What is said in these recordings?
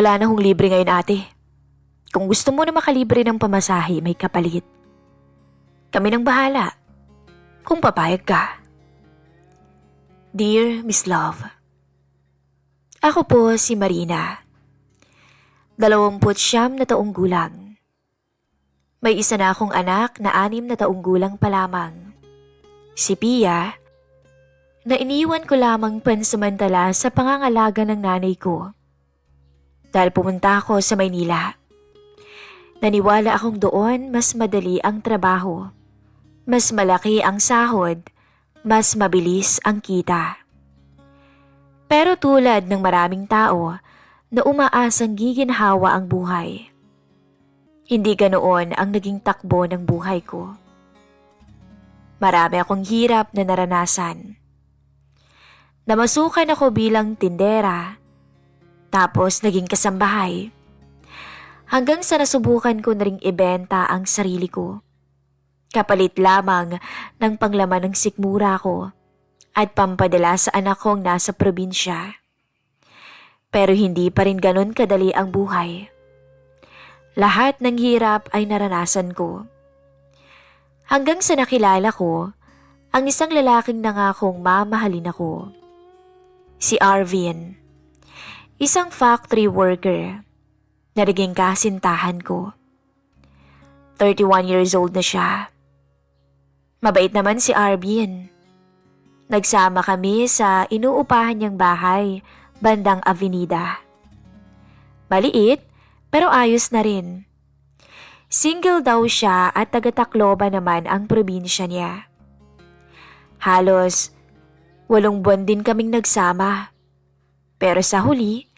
Wala na hong libre ngayon, ate. Kung gusto mo na makalibre ng pamasahe, may kapalit. Kami nang bahala. Kung papayag ka. Dear Miss Love, ako po si Marina. 29 na taong gulang. May isa na akong anak na 6 na taong gulang pa lamang. Si Pia, na iniwan ko lamang pansamantala sa pangangalaga ng nanay ko. Dahil pumunta ako sa Maynila. Naniwala akong doon mas madali ang trabaho. Mas malaki ang sahod, mas mabilis ang kita. Pero tulad ng maraming tao na umaasang giginhawa ang buhay, hindi ganoon ang naging takbo ng buhay ko. Marami akong hirap na naranasan. Namasukan ako bilang tindera, tapos naging kasambahay. Hanggang sa nasubukan ko na ring ibenta ang sarili ko. Kapalit lamang ng panglaman ng sikmura ko at pampadala sa anak kong nasa probinsya. Pero hindi pa rin ganon kadali ang buhay. Lahat ng hirap ay naranasan ko. Hanggang sa nakilala ko ang isang lalaking nangakong mamahalin ako. Si Arvin, isang factory worker na naging kasintahan ko. 31 years old na siya. Mabait naman si Arvin. Nagsama kami sa inuupahan niyang bahay bandang Avenida. Maliit pero ayos na rin. Single daw siya at taga-Tacloban naman ang probinsya niya. Halos 8 buwan din kaming nagsama. Pero sa huli,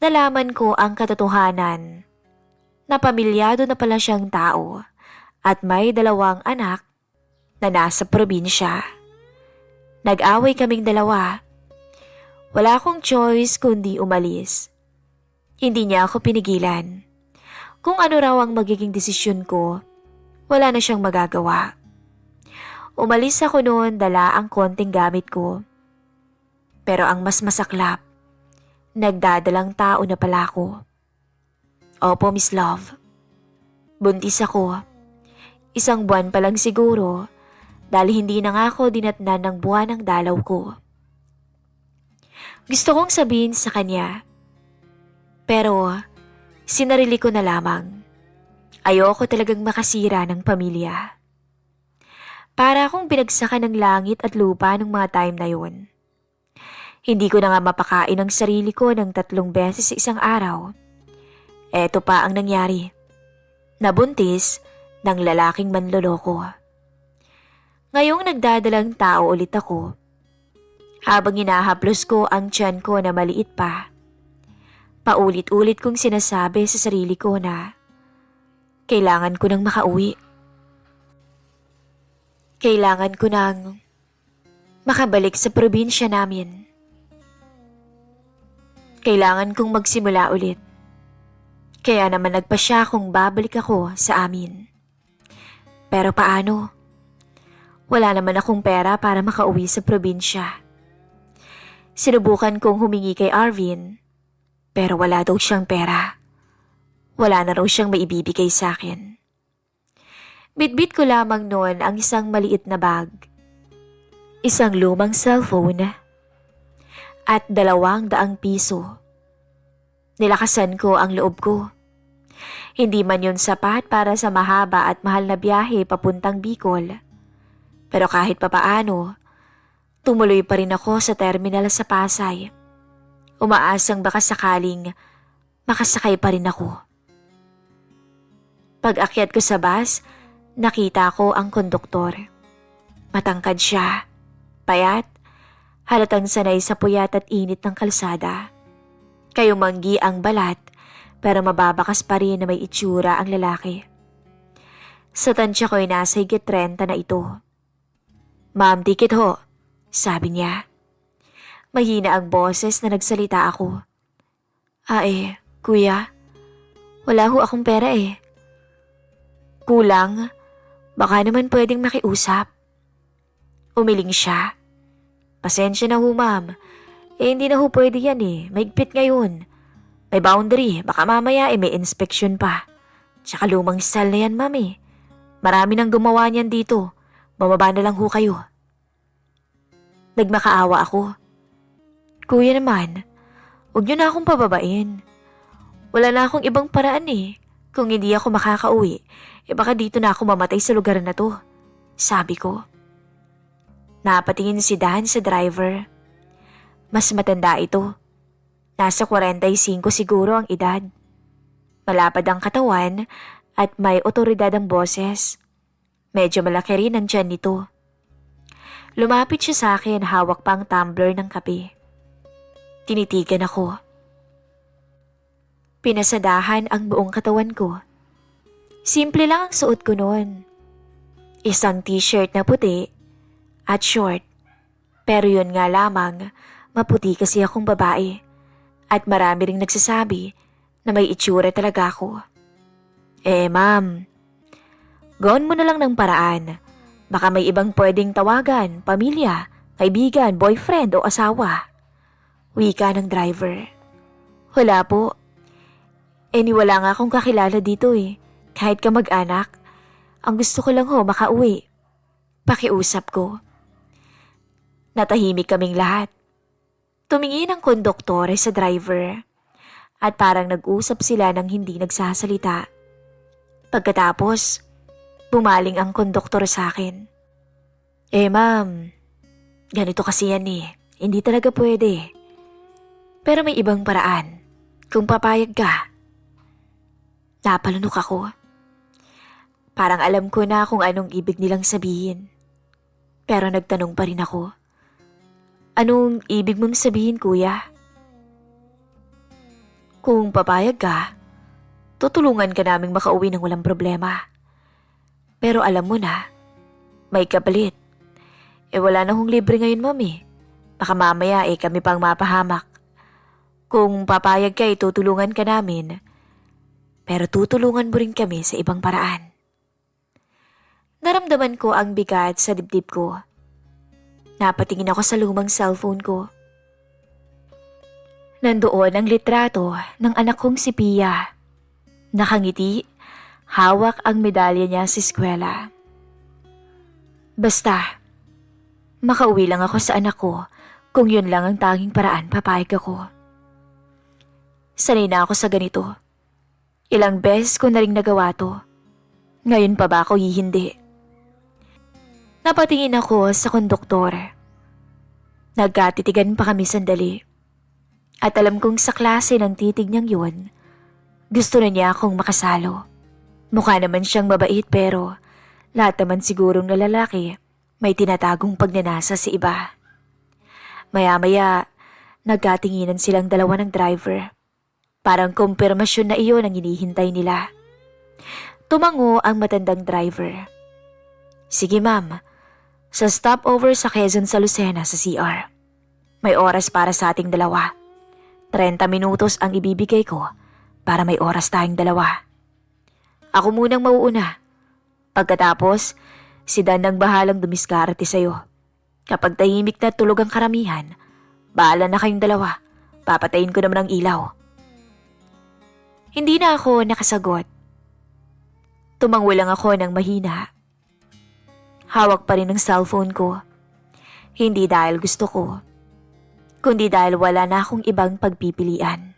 nalaman ko ang katotohanan na pamilyado na pala siyang tao at may 2 anak na nasa probinsya. Nag-away kaming 2. Wala akong choice kundi umalis. Hindi niya ako pinigilan. Kung ano raw ang magiging desisyon ko, wala na siyang magagawa. Umalis ako noon, dala ang konting gamit ko. Pero ang mas masaklap, nagdadalang tao na pala ako. Opo, Miss Love. Buntis ako. 1 buwan pa lang siguro dahil hindi na nga ako dinatnan ng buwan ng dalaw ko. Gusto kong sabihin sa kanya, pero sinarili ko na lamang. Ayoko talagang makasira ng pamilya. Para akong binagsakan ng langit at lupa ng mga time na yun. Hindi ko na nga mapakain ang sarili ko ng 3 beses sa isang araw. Eto pa ang nangyari. Nabuntis ng lalaking manloloko. Ngayong nagdadalang tao ulit ako. Habang hinahaplos ko ang tiyan ko na maliit pa, paulit-ulit kong sinasabi sa sarili ko na kailangan ko nang makauwi. Kailangan ko nang makabalik sa probinsya namin. Kailangan kong magsimula ulit. Kaya naman nagpasya kung babalik ako sa amin. Pero paano? Wala naman akong pera para makauwi sa probinsya. Sinubukan kong humingi kay Arvin, pero wala daw siyang pera. Wala na raw siyang maibibigay sa akin. Bitbit ko lamang noon ang isang maliit na bag, isang lumang cellphone, at 200 piso. Nilakasan ko ang loob ko. Hindi man yun sapat para sa mahaba at mahal na biyahe papuntang Bicol. Pero kahit papaano, tumuloy pa rin ako sa terminal sa Pasay. Umaasang baka sakaling makasakay pa rin ako. Pag-akyat ko sa bus, nakita ko ang konduktor. Matangkad siya, payat, halatang sanay sa puyat at init ng kalsada. Kayumanggi ang balat, pero mababakas pa rin na may itsura ang lalaki. Sa tansya ko'y nasa higit 30 na ito. Ma'am, ticket ho, sabi niya. Mahina ang boses na nagsalita ako. Kuya, wala ho akong pera eh. Kulang, baka naman pwedeng makiusap. Umiling siya. Pasensya na ho ma'am, hindi na ho pwede yan eh, maigpit ngayon. May boundary, baka mamaya may inspection pa. Tsaka lumang style na yan, mami. Marami nang gumawa niyan dito. Bumaba na lang ho kayo. Nagmakaawa ako. Kuya naman, huwag niyo na akong pababain. Wala na akong ibang paraan eh. Kung hindi ako makakauwi, baka dito na ako mamatay sa lugar na to. Sabi ko. Napatingin si Dan sa driver. Mas matanda ito. Nasa 45 siguro ang edad. Malapad ang katawan at may otoridad ang boses. Medyo malaki rin ang tiyan nito. Lumapit siya sa akin, hawak pa ang tumbler ng kape. Tinitigan ako. Pinasadahan ang buong katawan ko. Simple lang ang suot ko noon. Isang t-shirt na puti at short. Pero yun nga lamang, maputi kasi akong babae. At marami ring nagsasabi na may itsura talaga ako. Ma'am, gawin mo na lang ng paraan. Baka may ibang pwedeng tawagan, pamilya, kaibigan, boyfriend o asawa. Wika ng driver. Wala po. Wala nga akong kakilala dito eh. Kahit kamag-anak. Ang gusto ko lang makauwi. Pakiusap ko. Natahimik kaming lahat. Tumingin ang konduktore sa driver. At parang nag-usap sila nang hindi nagsasalita. Pagkatapos, bumaling ang konduktor sa akin. Ma'am, ganito kasi yan eh. Hindi talaga pwede. Pero may ibang paraan. Kung papayag ka. Napalunok ako. Parang alam ko na kung anong ibig nilang sabihin. Pero nagtanong pa rin ako. Anong ibig mong sabihin, kuya? Kung papayag ka, tutulungan ka naming makauwi ng walang problema. Pero alam mo na, may kapalit. Wala na hong libre ngayon, mami. Baka mamaya kami pang mapahamak. Kung papayag ka, tutulungan ka namin. Pero tutulungan mo rin kami sa ibang paraan. Naramdaman ko ang bigat sa dibdib ko. Napatingin ako sa lumang cellphone ko. Nandoon ang litrato ng anak kong si Pia. Nakangiti, hawak ang medalya niya sa eskwela. Basta, makauwi lang ako sa anak ko kung yun lang ang tanging paraan papayag ako. Sanay na ako sa ganito. Ilang beses ko na rin nagawa to. Ngayon pa ba ako hihindi? Napatingin ako sa konduktor. Nagkatitigan pa kami sandali. At alam kong sa klase ng titig niyang yun, gusto na niya akong makasalo. Mukha naman siyang mabait pero lahat naman sigurong na lalaki may tinatagong pagnanasa sa iba. Maya-maya, nagkatinginan silang dalawa ng driver. Parang kumpirmasyon na iyon ang hinihintay nila. Tumango ang matandang driver. Sige ma'am, sa stopover sa Quezon sa Lucena sa CR. May oras para sa ating dalawa. 30 minutos ang ibibigay ko para may oras tayong dalawa. Ako munang mauuna. Pagkatapos, si Dan ang bahalang dumiskarte sa'yo. Kapag tahimik na tulog ang karamihan, bahala na kayong dalawa. Papatayin ko naman ang ilaw. Hindi na ako nakasagot. Tumango lang ako ng mahina. Hawak pa rin ang cellphone ko. Hindi dahil gusto ko, kundi dahil wala na akong ibang pagpipilian.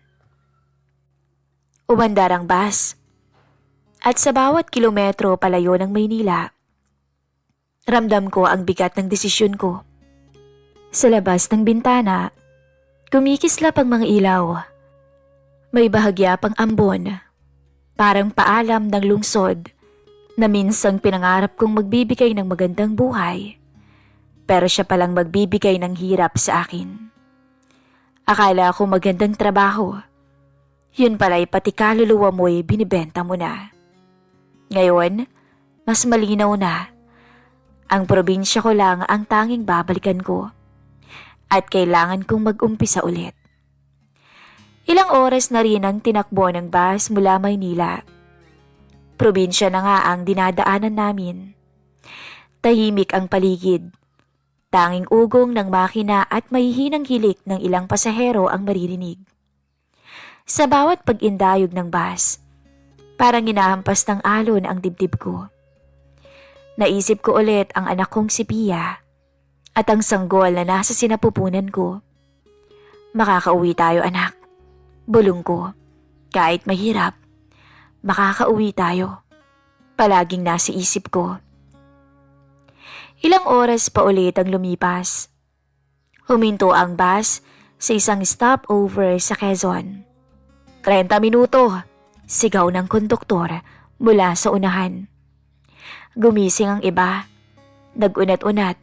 Umandar ang bus. At sa bawat kilometro palayo ng Maynila, ramdam ko ang bigat ng desisyon ko. Sa labas ng bintana, kumikislap ang mga ilaw. May bahagya pang ambon, parang paalam ng lungsod na minsang pinangarap kong magbibigay ng magandang buhay, pero siya palang magbibigay ng hirap sa akin. Akala ko magandang trabaho, yun pala'y pati kaluluwa mo'y binibenta mo na. Ngayon, mas malinaw na. Ang probinsya ko lang ang tanging babalikan ko at kailangan kong mag-umpisa ulit. Ilang oras na rin ang tinakbo ng bus mula Maynila. Probinsya na nga ang dinadaanan namin. Tahimik ang paligid. Tanging ugong ng makina at mahihinang hilik ng ilang pasahero ang maririnig. Sa bawat pag-indayog ng bus, parang hinahampas ng alon ang dibdib ko. Naisip ko ulit ang anak kong si Pia at ang sanggol na nasa sinapupunan ko. Makakauwi tayo, anak. Bulong ko. Kahit mahirap, makakauwi tayo. Palaging nasa isip ko. Ilang oras pa ulit ang lumipas. Huminto ang bus sa isang stopover sa Quezon. 30 minuto, sigaw ng konduktor mula sa unahan. Gumising ang iba, nag-unat-unat,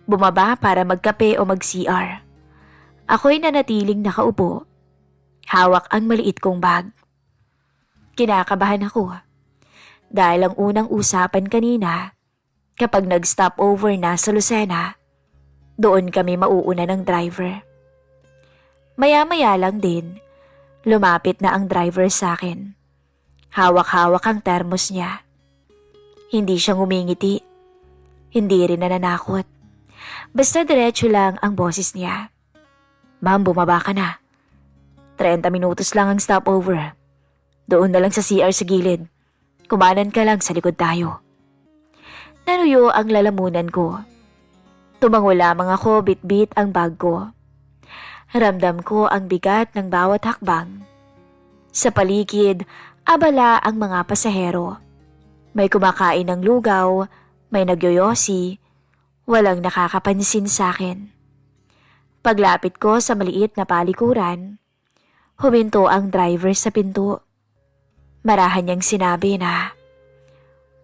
bumaba para magkape o mag-CR. Ako'y nanatiling nakaupo, hawak ang maliit kong bag. Kinakabahan ako dahil ang unang usapan kanina, kapag nag-stop over na sa Lucena, doon kami mauuna ng driver. Maya-maya lang din, lumapit na ang driver sa akin. Hawak-hawak ang termos niya. Hindi siya ngumingiti, hindi rin nananakot. Basta diretso lang ang boses niya. Ma'am, bumaba ka na. 30 minutos lang ang stopover. Doon na lang sa CR sa gilid. Kumanan ka lang, sa likod tayo. Nanuyo ang lalamunan ko. Tumango lamang ako, bit-bit ang bag ko. Ramdam ko ang bigat ng bawat hakbang. Sa paligid, abala ang mga pasahero. May kumakain ng lugaw, may nagyoyosi, walang nakakapansin sa akin. Paglapit ko sa maliit na palikuran, huminto ang driver sa pinto. Marahan niyang sinabi na,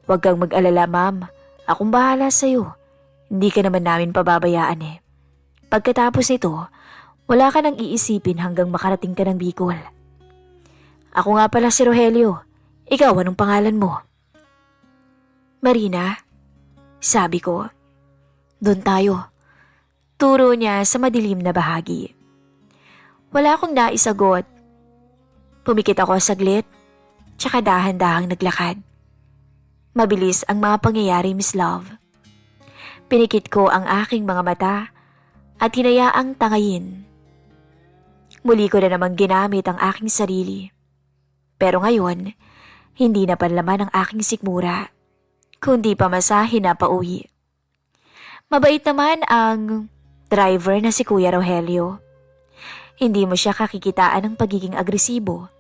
"Huwag kang mag-alala, ma'am. Akong bahala sa'yo. Hindi ka naman namin pababayaan eh. Pagkatapos nito, wala ka nang iisipin hanggang makarating ka ng Bicol." "Ako nga pala si Rogelio. Ikaw, anong pangalan mo?" "Marina," sabi ko. "Doon tayo." Turo niya sa madilim na bahagi. Wala akong naisagot. Pumikit ako saglit, tsaka dahan-dahang naglakad. Mabilis ang mga pangyayari, Miss Love. Pinikit ko ang aking mga mata at hinayaang tangayin. Muli ko na namang ginamit ang aking sarili. Pero ngayon, hindi na panlaman ang aking sikmura, kundi pamasahe na pauwi. Mabait naman ang driver na si Kuya Rogelio. Hindi mo siya kakikitaan ng pagiging agresibo.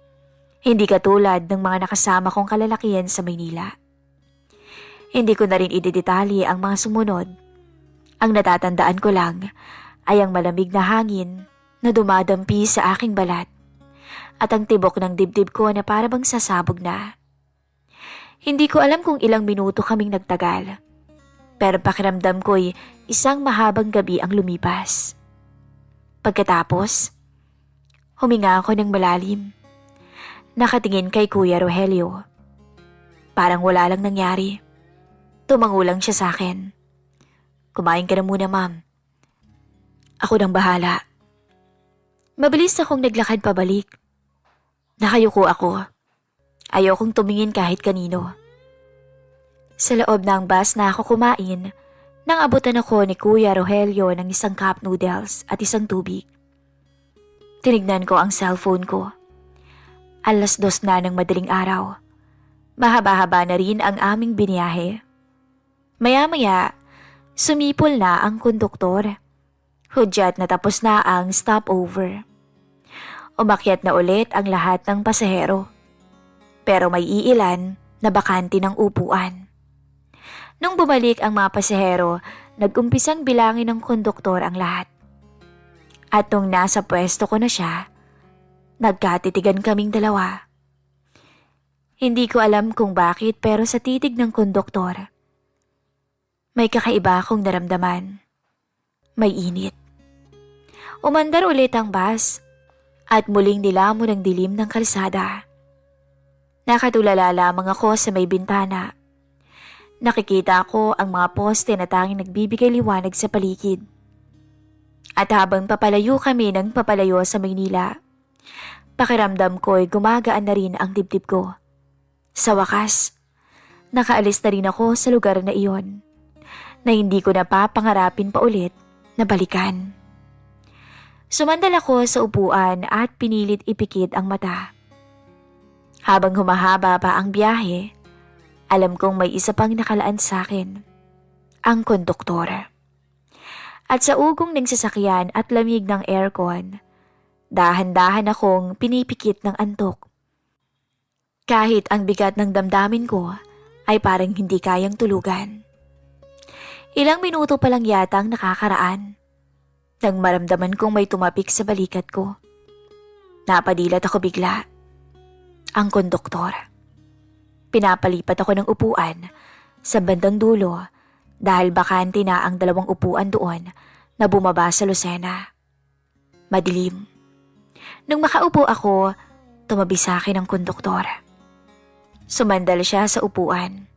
Hindi katulad ng mga nakasama kong kalalakihan sa Maynila. Hindi ko na rin idedetali ang mga sumunod. Ang natatandaan ko lang ay ang malamig na hangin na dumadampi sa aking balat at ang tibok ng dibdib ko na parabang sasabog na. Hindi ko alam kung ilang minuto kaming nagtagal, pero pakiramdam ko'y isang mahabang gabi ang lumipas. Pagkatapos, huminga ako ng malalim. Nakatingin kay Kuya Rogelio. Parang wala lang nangyari. Tumango lang siya sa akin. "Kumain ka na muna, ma'am. Ako nang bahala." Mabilis akong naglakad pabalik. Nakayuko ako. Ayokong tumingin kahit kanino. Sa loob ng bus na ako kumain, nang abutan ako ni Kuya Rogelio ng isang cup noodles at isang tubig. Tinignan ko ang cellphone ko. 2:00 na ng madaling araw. Mahaba-haba na rin ang aming biniyahe. Maya-maya, sumipol na ang konduktor. Hudyat na tapos na ang stopover. Umakyat na ulit ang lahat ng pasahero. Pero may iilan na bakante ng upuan. Nung bumalik ang mga pasahero, nag-umpisang bilangin ng konduktor ang lahat. At nung nasa pwesto ko na siya, nagkatitigan kaming dalawa. Hindi ko alam kung bakit pero sa titig ng konduktor, may kakaiba akong naramdaman. May init. Umandar ulit ang bus at muling nilamon ang dilim ng kalsada. Nakatulala lamang ako sa may bintana. Nakikita ko ang mga poste na tanging nagbibigay liwanag sa paligid. At habang papalayo kami ng papalayo sa Maynila, pakiramdam ko'y gumagaan na rin ang dibdib ko. Sa wakas, nakaalis na rin ako sa lugar na iyon, na hindi ko napapangarapin pa ulit na balikan. Sumandal ako sa upuan at pinilit ipikit ang mata. Habang humahaba pa ang biyahe, alam kong may isa pang nakalaan sa akin, ang konduktor. At sa ugong ng sasakyan at lamig ng aircon, dahan-dahan akong pinipikit ng antok. Kahit ang bigat ng damdamin ko ay parang hindi kayang tulugan. Ilang minuto pa lang yata ang nakakaraan nang maramdaman kong may tumapik sa balikat ko. Napadilat ako bigla. Ang konduktor. Pinapalipat ako ng upuan sa bandang dulo dahil bakante na ang 2 upuan doon na bumaba sa Lucena. Madilim. Nung makaupo ako, tumabi sa akin ang konduktor. Sumandal siya sa upuan.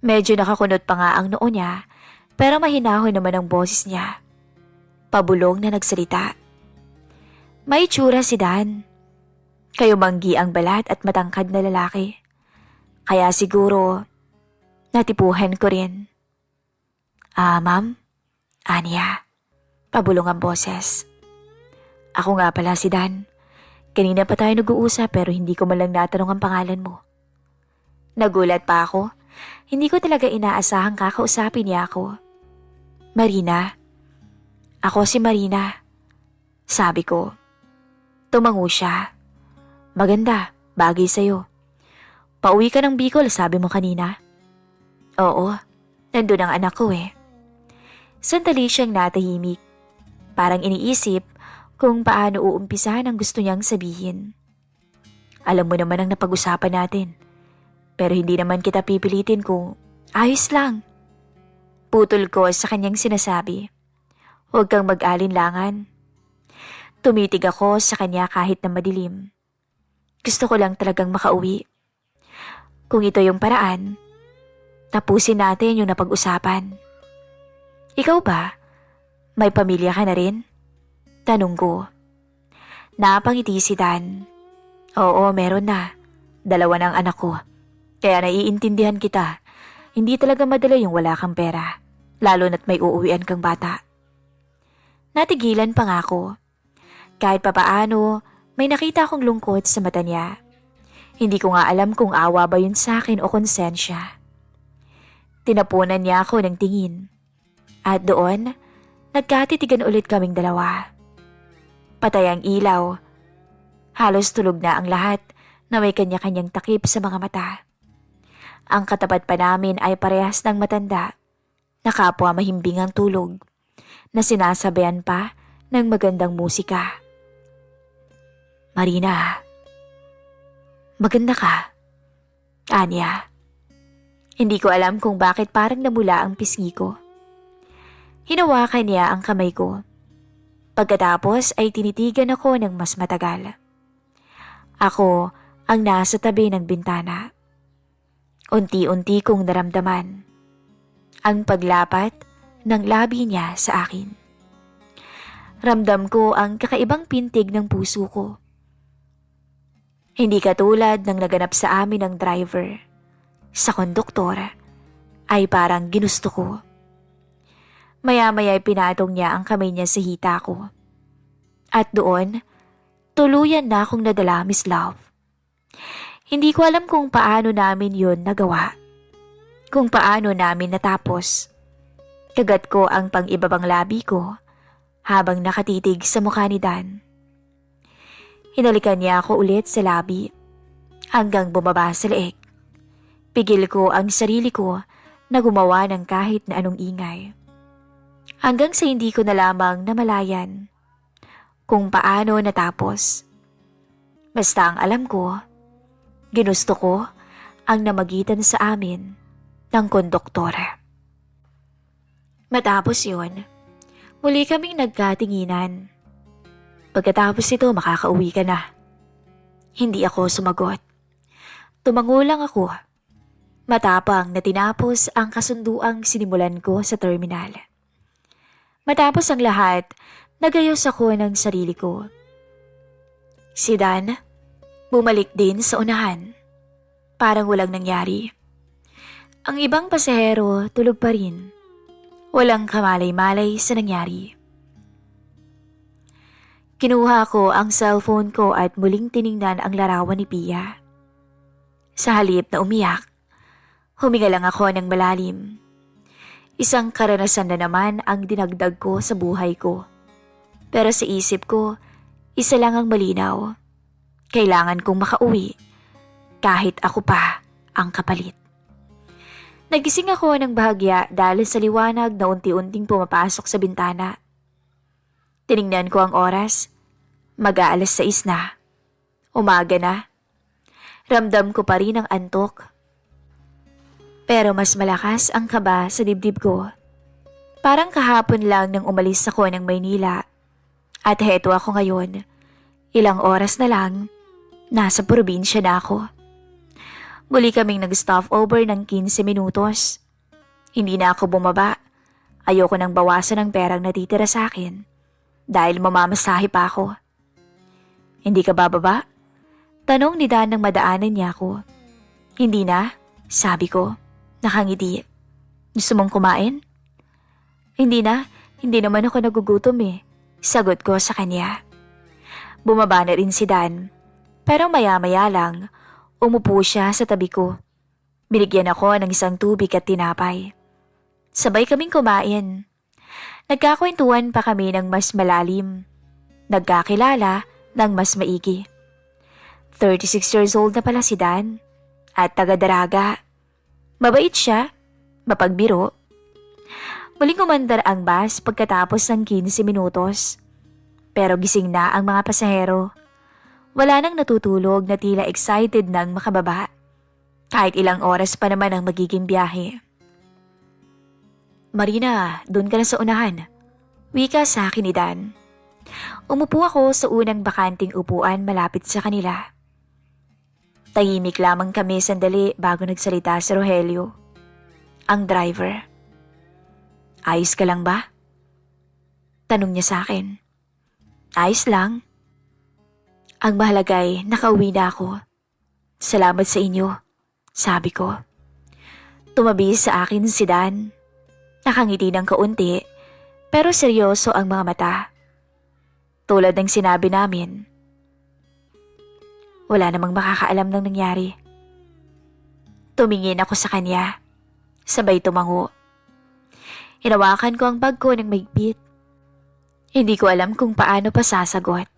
Medyo nakakunot pa nga ang noo niya, pero mahinahon naman ang boses niya. Pabulong na nagsalita. May tsura si Dan. Kayumanggi ang balat at matangkad na lalaki. Kaya siguro, natipuhan ko rin. Ma'am? Anya. Pabulong ang boses. Ako nga pala si Dan. Kanina pa tayo nag-uusap pero hindi ko man lang natanong ang pangalan mo. Nagulat pa ako. Hindi ko talaga inaasahang kakausapin niya ako. Marina. Ako si Marina. Sabi ko. Tumango siya. Maganda, bagay sa'yo. Pauwi ka ng Bicol, sabi mo kanina. Oo, nandun ang anak ko eh. Sandali siyang natahimik. Parang iniisip kung paano uumpisahan ang gusto niyang sabihin. Alam mo naman ang napag-usapan natin. Pero hindi naman kita pipilitin kung ayos lang. Putol ko sa kanyang sinasabi. Huwag kang mag-alinlangan. Tumitig ako sa kanya kahit na madilim. Gusto ko lang talagang makauwi. Kung ito yung paraan, tapusin natin yung napag-usapan. Ikaw ba? May pamilya ka na rin? Tanong ko. Napangiti si Dan. Oo, meron na. 2 ng anak ko. Kaya naiintindihan kita. Hindi talaga madala yung wala kang pera. Lalo na't may uuwian kang bata. Natigilan pa nga ako. Kahit papaano, may nakita akong lungkot sa mata niya. Hindi ko nga alam kung awa ba yun sa akin o konsensya. Tinapunan niya ako ng tingin. At doon, nagkatitigan ulit kaming 2. Patay ang ilaw. Halos tulog na ang lahat na may kanya-kanyang takip sa mga mata. Ang katapat pa namin ay parehas ng matanda na kapwa mahimbing ang tulog na sinasabayan pa ng magandang musika. Marina, maganda ka. Anya. Hindi ko alam kung bakit parang namula ang pisngi ko. Hinawakan niya ang kamay ko. Pagkatapos ay tinitigan ako ng mas matagal. Ako ang nasa tabi ng bintana. Unti-unti kong naramdaman ang paglapat ng labi niya sa akin. Ramdam ko ang kakaibang pintig ng puso ko. Hindi katulad ng naganap sa amin ng driver. Sa konduktor ay parang ginusto ko. Maya-maya pinatong niya ang kamay niya sa hita ko. At doon, tuluyan na akong nadala, Miss Love. Hindi ko alam kung paano namin yun nagawa. Kung paano namin natapos. Kagat ko ang pang-ibabang labi ko habang nakatitig sa mukha ni Dan. Hinalikan niya ako ulit sa labi hanggang bumaba sa leeg. Pigil ko ang sarili ko na gumawa ng kahit na anong ingay. Hanggang sa hindi ko na lamang namalayan kung paano natapos. Basta ang alam ko, ginusto ko ang namagitan sa amin ng konduktor. Matapos yun, muli kaming nagkatinginan. Pagkatapos ito, makakauwi ka na. Hindi ako sumagot. Tumango lang ako. Matapang na tinapos ang kasunduang sinimulan ko sa terminal. Matapos ang lahat, nagayos ako ng sarili ko. Si Dan, bumalik din sa unahan. Parang walang nangyari. Ang ibang pasahero tulog pa rin. Walang kamalay-malay sa nangyari. Kinuha ko ang cellphone ko at muling tiningnan ang larawan ni Pia. Sa halip na umiyak, huminga lang ako ng malalim. Isang karanasan na naman ang dinagdag ko sa buhay ko. Pero sa isip ko, isa lang ang malinaw. Kailangan kong makauwi kahit ako pa ang kapalit. Nagising ako ng bahagya dahil sa liwanag na unti-unting pumapasok sa bintana. Tiningnan ko ang oras. Mag-aalas 6 na. Umaga na. Ramdam ko pa rin ang antok. Pero mas malakas ang kaba sa dibdib ko. Parang kahapon lang nang umalis ako ng Maynila. At heto ako ngayon. Ilang oras na lang, nasa probinsya na ako. Muli kaming nag-stop over ng 15 minutos. Hindi na ako bumaba. Ayoko nang bawasan ang perang natitira sa akin. Dahil mamamasahe pa ako. Hindi ka bababa? Tanong ni Dan nang madaanan niya ako. Hindi na, sabi ko. Nakangiti. Gusto mong kumain? Hindi na, hindi naman ako nagugutom eh. Sagot ko sa kanya. Bumaba na rin si Dan. Pero maya-maya lang, umupo siya sa tabi ko. Binigyan ako ng isang tubig at tinapay. Sabay kaming kumain. Nagkakwentuhan pa kami ng mas malalim. Nagkakilala ng mas maigi. 36 years old na pala si Dan. At taga-Daraga. Mabait siya. Mapagbiro. Muling umandar ang bus pagkatapos ng 15 minutos. Pero gising na ang mga pasahero. Wala nang natutulog na tila excited nang makababa. Kahit ilang oras pa naman ang magiging biyahe. Marina, doon ka na sa unahan. Wika sa akin ni Dan. Umupo ako sa unang bakanting upuan malapit sa kanila. Tahimik lamang kami sandali bago nagsalita si Rogelio. Ang driver. Ayos ka lang ba? Tanong niya sa akin. Ayos lang. Ang mahalagay, nakauwi na ako. Salamat sa inyo, sabi ko. Tumabi sa akin si Dan. Nakangiti ng kaunti, pero seryoso ang mga mata. Tulad ng sinabi namin, wala namang makakaalam ng nangyari. Tumingin ako sa kanya, sabay tumango. Hinawakan ko ang bag ko ng mahigpit. Hindi ko alam kung paano pa sasagot.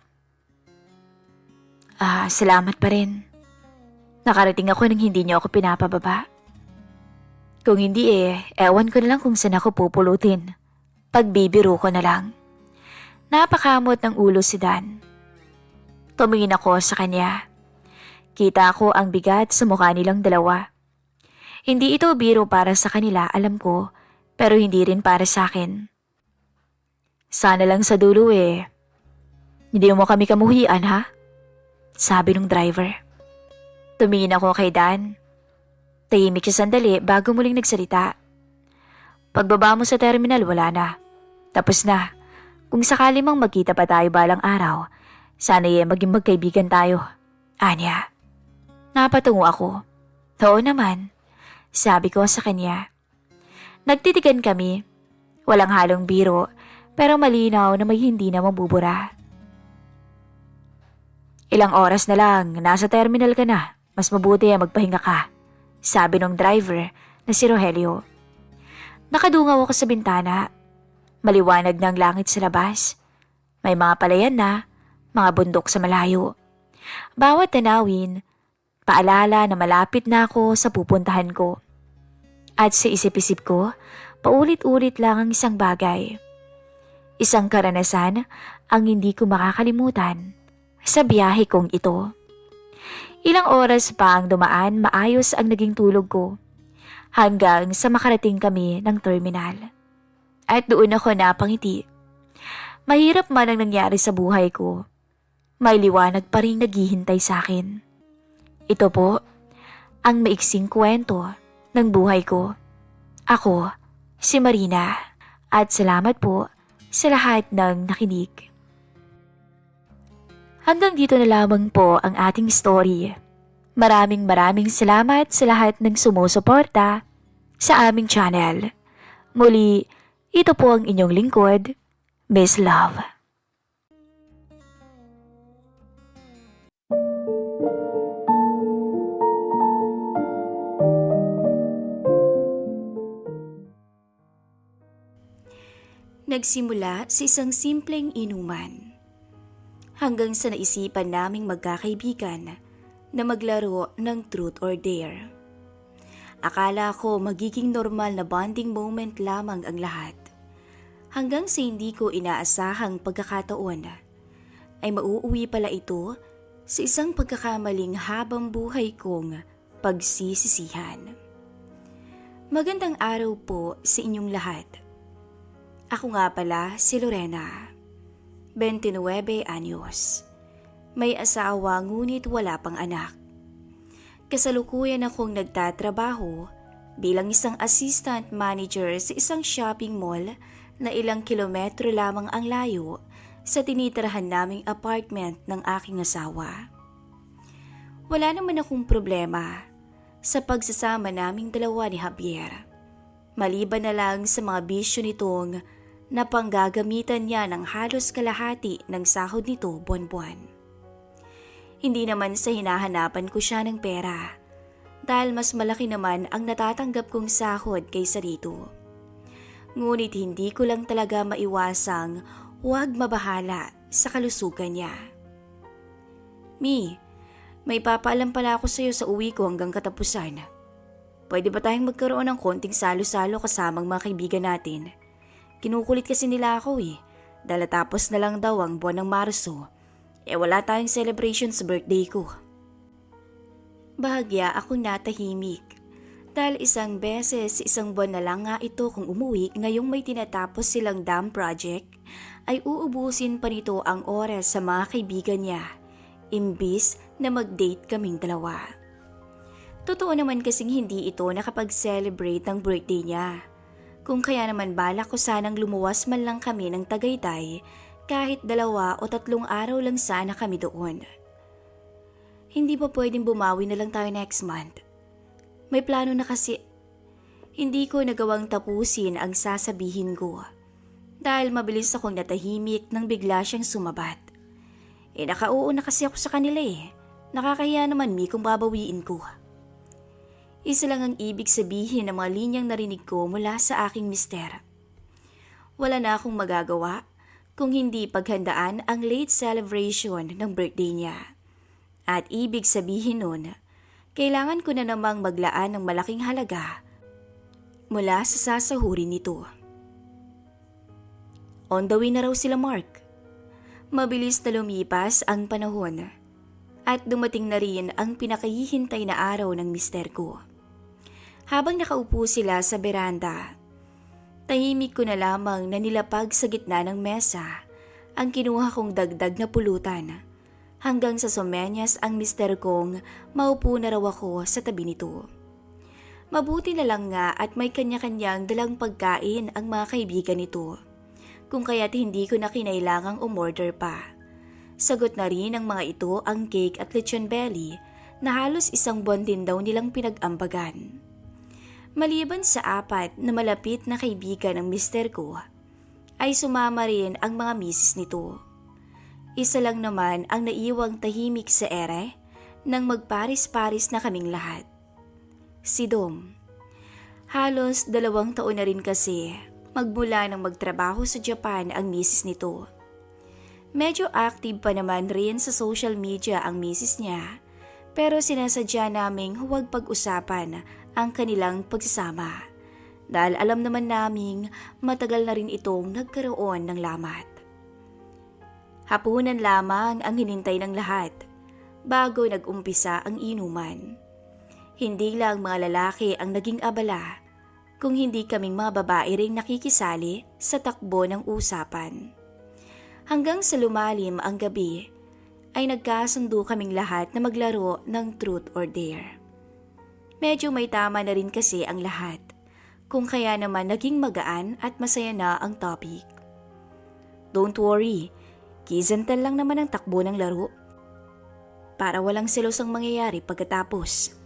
Salamat pa rin. Nakarating ako nang hindi niyo ako pinapababa. Kung hindi ewan ko na lang kung saan ako pupulutin. Pagbibiro ko na lang. Napakamot ng ulo si Dan. Tumingin ako sa kanya. Kita ko ang bigat sa mukha nilang dalawa. Hindi ito biro para sa kanila, alam ko, pero hindi rin para sa akin. Sana lang sa dulo Hindi mo kami kamuhian ha? Sabi ng driver. Tumingin ako kay Dan. Tahimik siya sandali bago muling nagsalita. Pagbaba mo sa terminal, wala na. Tapos na. Kung sakali mang magkita pa tayo balang araw, sana maging magkaibigan tayo. Anya. Napatungo ako. Oo naman. Sabi ko sa kanya. Nagtitigan kami. Walang halong biro, pero malinaw na may hindi na mabubura. Ilang oras na lang, nasa terminal ka na. Mas mabuti magpahinga ka. Sabi ng driver na si Rogelio. Nakadungaw ako sa bintana. Maliwanag na ang langit sa labas. May mga palayan na, mga bundok sa malayo. Bawat tanawin, paalala na malapit na ako sa pupuntahan ko. At sa isip-isip ko, paulit-ulit lang ang isang bagay. Isang karanasan ang hindi ko makakalimutan sa biyahe kong ito. Ilang oras pa ang dumaan, maayos ang naging tulog ko. Hanggang sa makarating kami ng terminal. At doon ako napangiti. Mahirap man ang nangyari sa buhay ko. May liwanag pa rin naghihintay sa akin. Ito po, ang maiksing kwento ng buhay ko. Ako, si Marina. At salamat po sa lahat ng nakinig. Hanggang dito na lamang po ang ating story. Maraming salamat sa lahat ng sumusuporta sa aming channel. Muli, ito po ang inyong lingkod, Miss Love. Nagsimula sa isang simpleng inuman. Hanggang sa naisipan naming magkakaibigan na maglaro ng truth or dare. Akala ko magiging normal na bonding moment lamang ang lahat. Hanggang sa hindi ko inaasahang pagkakataon ay mauuwi pala ito sa isang pagkakamaling habang buhay kong pagsisisihan. Magandang araw po sa inyong lahat. Ako nga pala si Lorena, 29 anyos. May asawa ngunit wala pang anak. Kasalukuyan akong nagtatrabaho bilang isang assistant manager sa isang shopping mall na ilang kilometro lamang ang layo sa tinitirahan naming apartment ng aking asawa. Wala naman akong problema sa pagsasama naming dalawa ni Javier. Maliban na lang sa mga bisyo nitong na panggagamitan niya ng halos kalahati ng sahod nito buwan-buwan. Hindi naman sa hinahanapan ko siya ng pera dahil mas malaki naman ang natatanggap kong sahod kaysa rito. Ngunit hindi ko lang talaga maiwasang huwag mabahala sa kalusugan niya. Mi, may papaalam pala ako sa iyo sa uwi ko hanggang katapusan. Pwede ba tayong magkaroon ng konting salo-salo kasamang mga kaibigan natin? Kinukulit kasi nila ako dahil tapos na lang daw ang buwan ng Marso. Wala tayong celebration sa birthday ko. Bahagya akong natahimik dahil isang beses isang buwan na lang nga ito kung umuwi ngayong may tinatapos silang dam project ay uubusin pa nito ang oras sa mga kaibigan niya imbis na mag-date kaming dalawa. Totoo naman kasing hindi ito nakapag-celebrate ng birthday niya. Kung kaya naman balak ko sanang lumuwas man lang kami ng Tagaytay kahit 2 o 3 araw lang sana kami doon. Hindi ba pwedeng bumawi na lang tayo next month? May plano na kasi. Hindi ko nagawang tapusin ang sasabihin ko dahil mabilis akong natahimik nang bigla siyang sumabat. Nakauo na kasi ako sa kanila Nakakahiya naman kung babawiin ko. Isa lang ang ibig sabihin ng mga linyang narinig ko mula sa aking mister. Wala na akong magagawa kung hindi paghandaan ang late celebration ng birthday niya. At ibig sabihin nun, kailangan ko na namang maglaan ng malaking halaga mula sa sasahurin nito. On the way na raw sila Mark. Mabilis na lumipas ang panahon at dumating na rin ang pinakahihintay na araw ng mister ko. Habang nakaupo sila sa beranda, tahimik ko na lamang na nilapag sa gitna ng mesa ang kinuha kong dagdag na pulutan hanggang sa sumenyas ang mister kong maupo na raw ako sa tabi nito. Mabuti na lang nga at may kanya-kanyang dalang pagkain ang mga kaibigan nito, kung kaya't hindi ko na kinailangang umorder pa. Sagot na rin ng mga ito ang cake at lechon belly na halos 1 buwan din daw nilang pinag-ambagan. Maliban sa 4 na malapit na kaibigan ng mister ko, ay sumama rin ang mga misis nito. Isa lang naman ang naiwang tahimik sa ere nang magparis-paris na kaming lahat. Si Dom. Halos 2 taon na rin kasi magmula nang magtrabaho sa Japan ang misis nito. Medyo active pa naman rin sa social media ang misis niya, pero sinasadya naming huwag pag-usapan ang kanilang pagsasama dahil alam naman naming matagal na rin itong nagkaroon ng lamat. Hapunan lamang ang hinintay ng lahat bago nag-umpisa ang inuman. Hindi lang mga lalaki ang naging abala, kung hindi kaming mga babae ring nakikisali sa takbo ng usapan. Hanggang sa lumalim ang gabi, ay nagkasundo kaming lahat na maglaro ng truth or dare. Medyo may tama na rin kasi ang lahat, kung kaya naman naging magaan at masaya na ang topic. Don't worry, kiss and tell lang naman ang takbo ng laro. Para walang selosang mangyayari pagkatapos.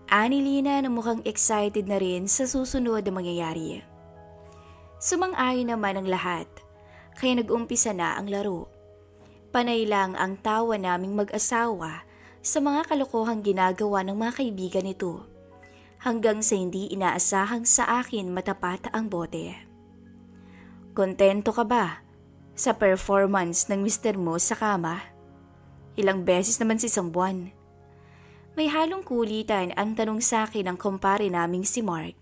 Ani Lina na mukhang excited na rin sa susunod na mangyayari. Sumang-ayon naman ang lahat, kaya nag-umpisa na ang laro. Panay lang ang tawa naming mag-asawa sa mga kalokohang ginagawa ng mga kaibigan nito, hanggang sa hindi inaasahang sa akin matapat ang bote. Kontento ka ba sa performance ng mister mo sa kama? Ilang beses naman sa isang buwan. May halong kulitan ang tanong sa akin ng kumpare naming si Mark,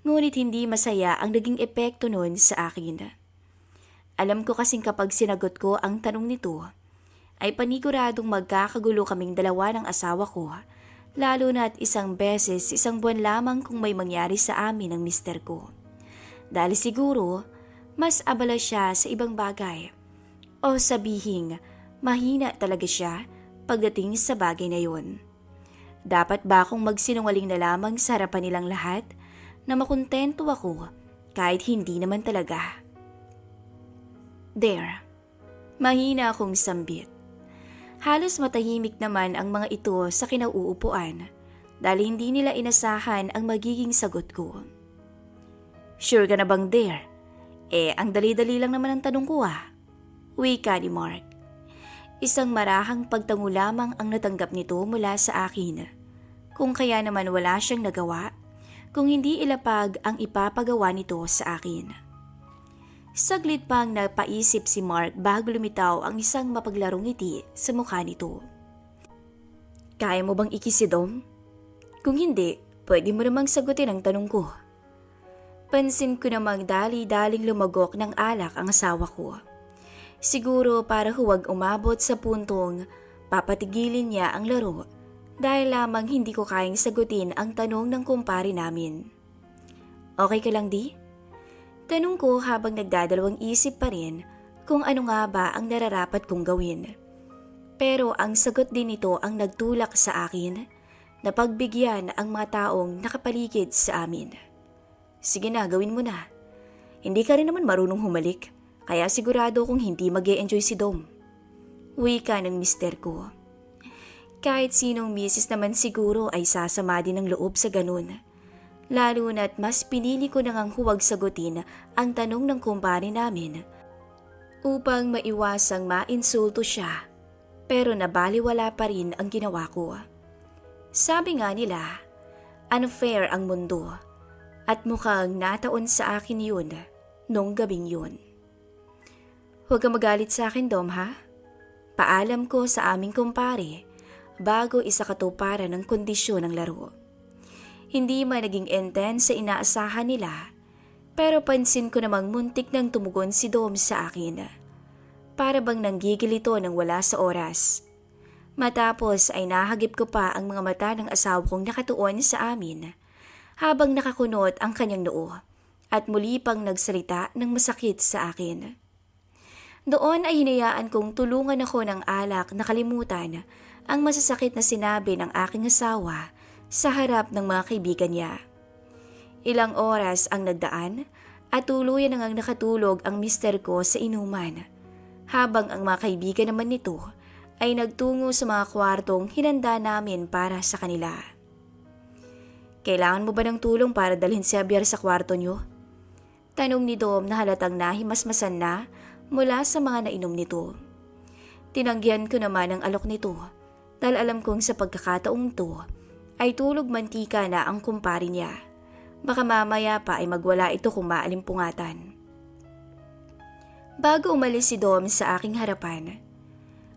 ngunit hindi masaya ang naging epekto nun sa akin. Alam ko kasing kapag sinagot ko ang tanong nito, ay paniguradong magkakagulo kaming dalawa ng asawa ko, lalo na at isang beses isang buwan lamang kung may mangyari sa amin ng mister ko. Dahil siguro, mas abala siya sa ibang bagay. O sabihing, mahina talaga siya pagdating sa bagay na yun. Dapat ba akong magsinungaling na lamang sa harapan nilang lahat na makontento ako kahit hindi naman talaga? There, mahina akong sambit. Halos matahimik naman ang mga ito sa kinauupuan dahil hindi nila inasahan ang magiging sagot ko. Sure ka na bang there? Ang dali-dali lang naman ang tanong ko Wika ni Mark. Isang marahang pagtango lamang ang natanggap nito mula sa akin. Kung kaya naman wala siyang nagawa, kung hindi ilapag ang ipapagawa nito sa akin. Saglit pang napaisip si Mark bago lumitaw ang isang mapaglarong ngiti sa mukha nito. Kaya mo bang ikisidom? Kung hindi, pwede mo namang sagutin ang tanong ko. Pansin ko namang dali-daling lumagok ng alak ang asawa ko. Siguro para huwag umabot sa puntong papatigilin niya ang laro dahil lamang hindi ko kayang sagutin ang tanong ng kumpare namin. Okay ka lang di? Tanong ko habang nagdadalawang isip pa rin kung ano nga ba ang nararapat kong gawin. Pero ang sagot din nito ang nagtulak sa akin na pagbigyan ang mga taong nakapaligid sa amin. Sige na, gawin mo na. Hindi ka rin naman marunong humalik, kaya sigurado kong hindi mag-e-enjoy si Dom. Wika ng mister ko. Kahit sinong misis naman siguro ay sasama din ng loob sa ganun. Lalo na't mas pinili ko nang huwag sagutin ang tanong ng kumpare namin upang maiwasang mainsulto siya, pero nabaliwala pa rin ang ginawa ko. Sabi nga nila, unfair ang mundo. At mukhang nataon sa akin yun nung gabing yun. Huwag ka magalit sa akin, Dom, ha? Paalam ko sa aming kumpare bago isakatuparan ng kondisyon ng laro. Hindi man naging intense sa inaasahan nila, pero pansin ko namang muntik nang tumugon si Dom sa akin. Para bang nanggigil ito nang wala sa oras. Matapos ay nahagip ko pa ang mga mata ng asawa kong nakatuon sa amin habang nakakunot ang kanyang noo at muli pang nagsalita ng masakit sa akin. Doon ay hinayaan kong tulungan ako ng alak na kalimutan ang masasakit na sinabi ng aking asawa sa harap ng mga kaibigan niya. Ilang oras ang nagdaan at tuluyan nang nakatulog ang mister ko sa inuman, habang ang mga kaibigan naman nito ay nagtungo sa mga kwartong hinanda namin para sa kanila. Kailangan mo ba ng tulong para dalhin si Javier sa kwarto niyo? Tanong ni Dom na halatang nahimasmasan na mula sa mga nainom nito. Tinanggihan ko naman ang alok nito dahil alam kong sa pagkakataong to ay tulog mantika na ang kumpare niya. Baka mamaya pa ay magwala ito kung maalimpungatan. Bago umalis si Dom sa aking harapan,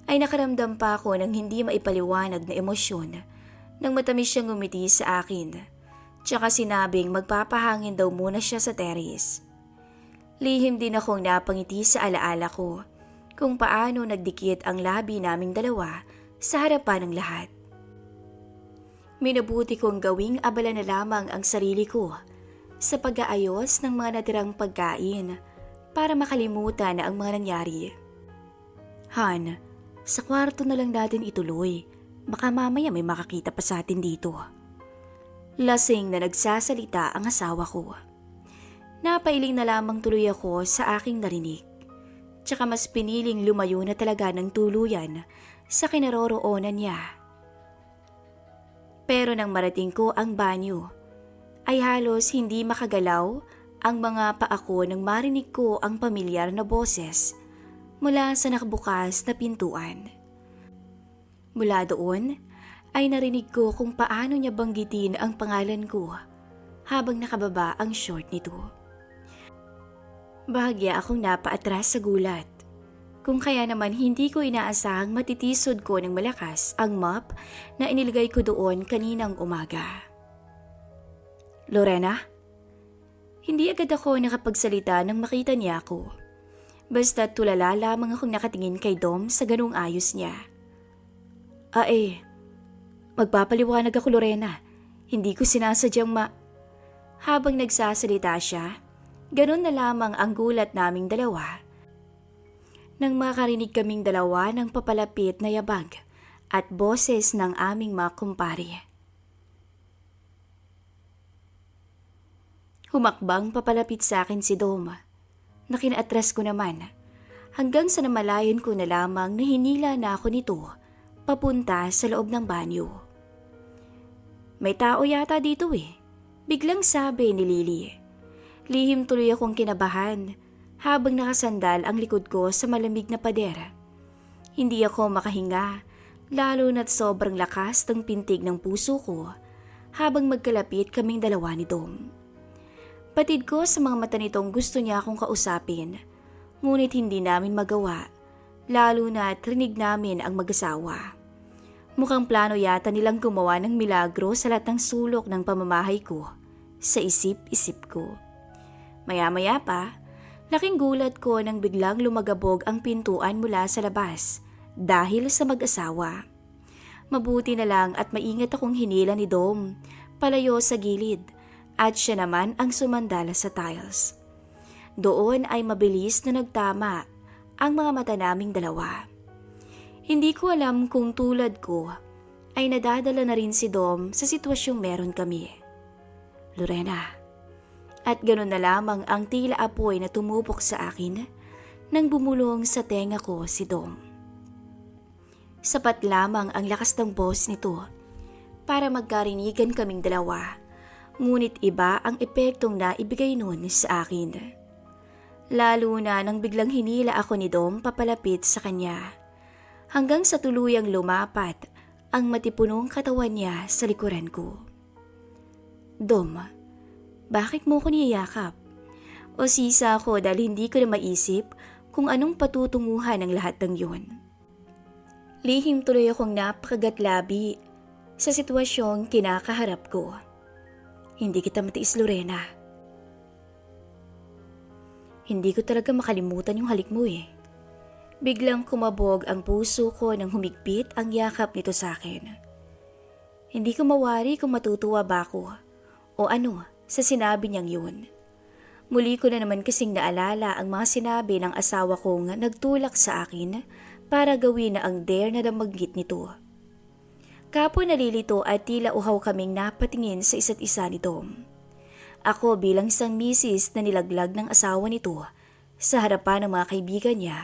ay nakaramdam pa ako ng hindi maipaliwanag na emosyon nang matamis siyang ngumiti sa akin. Tsaka sinabing magpapahangin daw muna siya sa terrace. Lihim din akong napangiti sa alaala ko kung paano nagdikit ang labi naming dalawa sa harapan ng lahat. Minabuti kong gawing abala na lamang ang sarili ko sa pag-aayos ng mga natirang pagkain para makalimutan na ang mga nangyari. Han, sa kwarto na lang natin ituloy. Baka mamaya may makakita pa sa atin dito. Lasing na nagsasalita ang asawa ko. Napailing na lamang tuloy ako sa aking narinig. Tsaka mas piniling lumayo na talaga ng tuluyan sa kinaroroonan niya. Pero nang marating ko ang banyo, ay halos hindi makagalaw ang mga paa ko nang marinig ko ang pamilyar na boses mula sa nakabukas na pintuan. Mula doon, ay narinig ko kung paano niya banggitin ang pangalan ko habang nakababa ang short nito. Bahagya akong napaatras sa gulat. Kung kaya naman hindi ko inaasahang matitisod ko ng malakas ang mop na inilagay ko doon kaninang umaga. Lorena? Hindi agad ako nakapagsalita nang makita niya ako. Basta tulala lamang akong nakatingin kay Dom sa ganung ayos niya. Magpapaliwanag ako, Lorena. Hindi ko sinasadyang Habang nagsasalita siya, ganun na lamang ang gulat naming dalawa. Nang makarinig kaming dalawa ng papalapit na yabag at boses ng aming mga kumpare. Humakbang papalapit sa akin si Dom. Nakinaatras ko naman hanggang sa namalayan ko na lamang na hinila na ako nito papunta sa loob ng banyo. May tao yata dito biglang sabi ni Lily. Lihim tuloy akong kinabahan habang nakasandal ang likod ko sa malamig na pader. Hindi ako makahinga, lalo na't sobrang lakas ng pintig ng puso ko habang magkalapit kaming dalawa ni Dom. Patid ko sa mga mata nitong gusto niya akong kausapin, ngunit hindi namin magawa, lalo na't rinig namin ang mag-asawa. Mukhang plano yata nilang gumawa ng milagro sa lahat ng sulok ng pamamahay ko, sa isip-isip ko. Maya-maya pa, laking gulat ko nang biglang lumagabog ang pintuan mula sa labas dahil sa mag-asawa. Mabuti na lang at maingat akong hinila ni Dom palayo sa gilid at siya naman ang sumandala sa tiles. Doon ay mabilis na nagtama ang mga mata naming dalawa. Hindi ko alam kung tulad ko ay nadadala na rin si Dom sa sitwasyong meron kami. Lorena. At ganoon na lamang ang tila apoy na tumupok sa akin nang bumulong sa tenga ko si Dom. Sapat lamang ang lakas ng boses nito para magkarinigan kaming dalawa, ngunit iba ang epektong naibigay nun sa akin. Lalo na nang biglang hinila ako ni Dom papalapit sa kanya, hanggang sa tuluyang lumapat ang matipunong katawan niya sa likuran ko. Dom, bakit mo ko niyayakap? O sisa ako dahil hindi ko na maisip kung anong patutunguhan ng lahat ng yun. Lihim tuloy akong napakagatlabi sa sitwasyong kinakaharap ko. Hindi kita matiis, Lorena. Hindi ko talaga makalimutan yung halik mo Biglang kumabog ang puso ko nang humigpit ang yakap nito sa akin. Hindi ko mawari kung matutuwa ba ako o ano sa sinabi niyang yun. Muli ko na naman kasing naalala ang mga sinabi ng asawa kong nagtulak sa akin para gawin na ang dare na damaggit nito. Kapwa nalilito at tila uhaw kaming napatingin sa isa't isa ni Dom. Ako bilang isang misis na nilaglag ng asawa nito sa harapan ng mga kaibigan niya,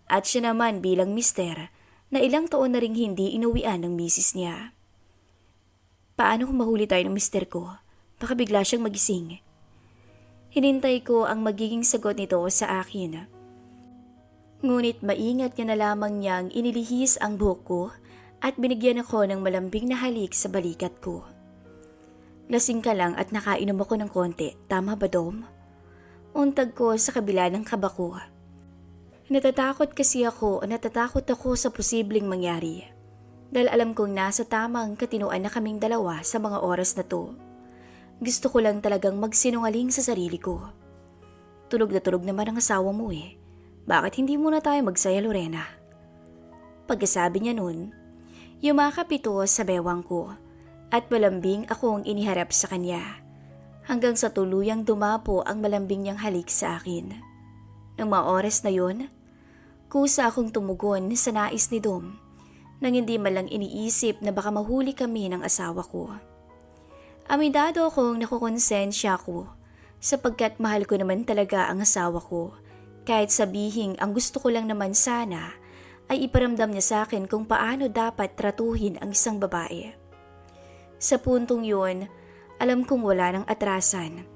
at siya naman bilang mister na ilang taon na ring hindi inuwian ng misis niya. Paano kung mahuli tayo ng mister ko? Baka bigla siyang magising. Hinintay ko ang magiging sagot nito sa akin. Ngunit maingat niya na lamang niyang inilihis ang buhok ko at binigyan ako ng malambing na halik sa balikat ko. Lasing ka lang at nakainom ako ng konti, tama ba, Dom? Untag ko sa kabila ng kaba ko. Natatakot ako sa posibleng mangyari. Dahil alam kong nasa tamang katinuan na kaming dalawa sa mga oras na to. Gusto ko lang talagang magsinungaling sa sarili ko. Tulog na tulog naman ang asawa mo Bakit hindi muna tayo magsaya, Lorena? Pagkasabi niya nun, yumakap ito sa bewang ko at malambing akong iniharap sa kanya hanggang sa tuluyang dumapo ang malambing niyang halik sa akin. Nang mga oras na yun, kusa akong tumugon sa nais ni Dom nang hindi malang iniisip na baka mahuli kami ng asawa ko. Amidado akong nakukonsensya ko sapagkat mahal ko naman talaga ang asawa ko kahit sabihing ang gusto ko lang naman sana ay iparamdam niya sa akin kung paano dapat tratuhin ang isang babae. Sa puntong yun, alam kong wala ng atrasan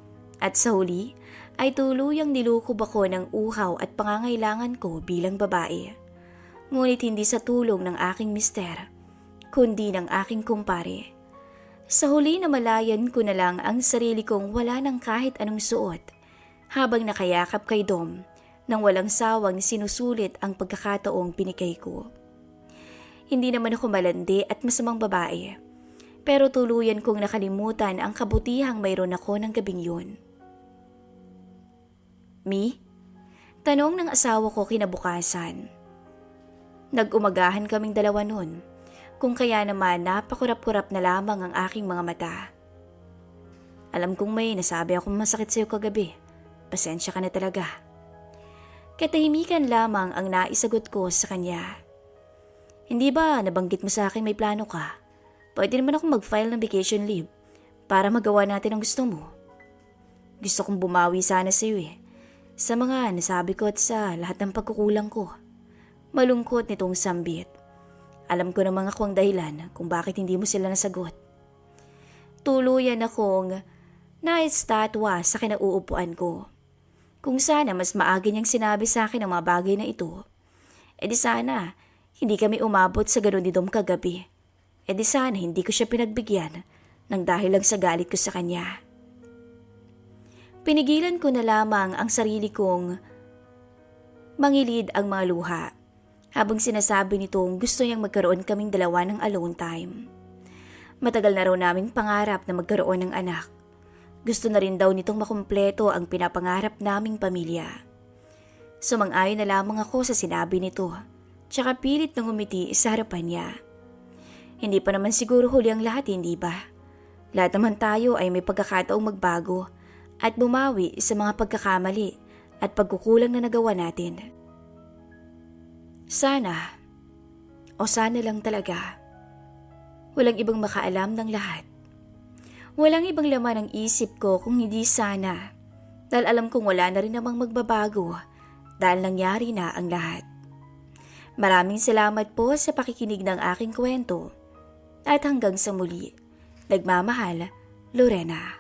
at sa huli ay tuluyang nilukob ako ng uhaw at pangangailangan ko bilang babae. Ngunit hindi sa tulong ng aking mister, kundi ng aking kumpare. Sa huli namalayan ko na lang ang sarili kong wala ng kahit anong suot habang nakayakap kay Dom nang walang sawang sinusulit ang pagkakataong binigay ko. Hindi naman ako malandi at masamang babae, pero tuluyan kong nakalimutan ang kabutihang mayroon ako ng gabing yun. Mi? Tanong ng asawa ko kinabukasan. Nag-umagahan kaming dalawa nun, kung kaya naman napakurap-kurap na lamang ang aking mga mata. Alam kong may nasabi akong masakit sa'yo kagabi. Pasensya ka na talaga. Katahimikan lamang ang naisagot ko sa kanya. Hindi ba nabanggit mo sa akin may plano ka? Pwede naman akong mag-file ng vacation leave para magawa natin ang gusto mo. Gusto kong bumawi sana sa'yo sa mga nasabi ko at sa lahat ng pagkukulang ko. Malungkot nitong sambit. Alam ko namang ako ang dahilan kung bakit hindi mo sila nasagot. Tuluyan akong naistatwa sa kinauupuan ko. Kung sana mas maaga niyang sinabi sa akin ang mga bagay na ito, edi sana hindi kami umabot sa ganun ni Dom kagabi. Edi sana hindi ko siya pinagbigyan ng dahil lang sa galit ko sa kanya. Pinigilan ko na lamang ang sarili kong mangilid ang mga luha habang sinasabi nitong gusto niyang magkaroon kaming dalawa ng alone time. Matagal na raw naming pangarap na magkaroon ng anak. Gusto na rin daw nitong makumpleto ang pinapangarap naming pamilya. Sumang-ayon na lamang ako sa sinabi nito, tsaka pilit nang umiti sa harapan niya. Hindi pa naman siguro huli ang lahat, hindi ba? Lahat naman tayo ay may pagkakataong magbago at bumawi sa mga pagkakamali at pagkukulang na nagawa natin. Sana, o sana lang talaga, walang ibang makaalam ng lahat. Walang ibang laman ang isip ko kung hindi sana, dahil alam kong wala na rin namang magbabago dahil nangyari na ang lahat. Maraming salamat po sa pakikinig ng aking kwento at hanggang sa muli. Nagmamahal, Lorena.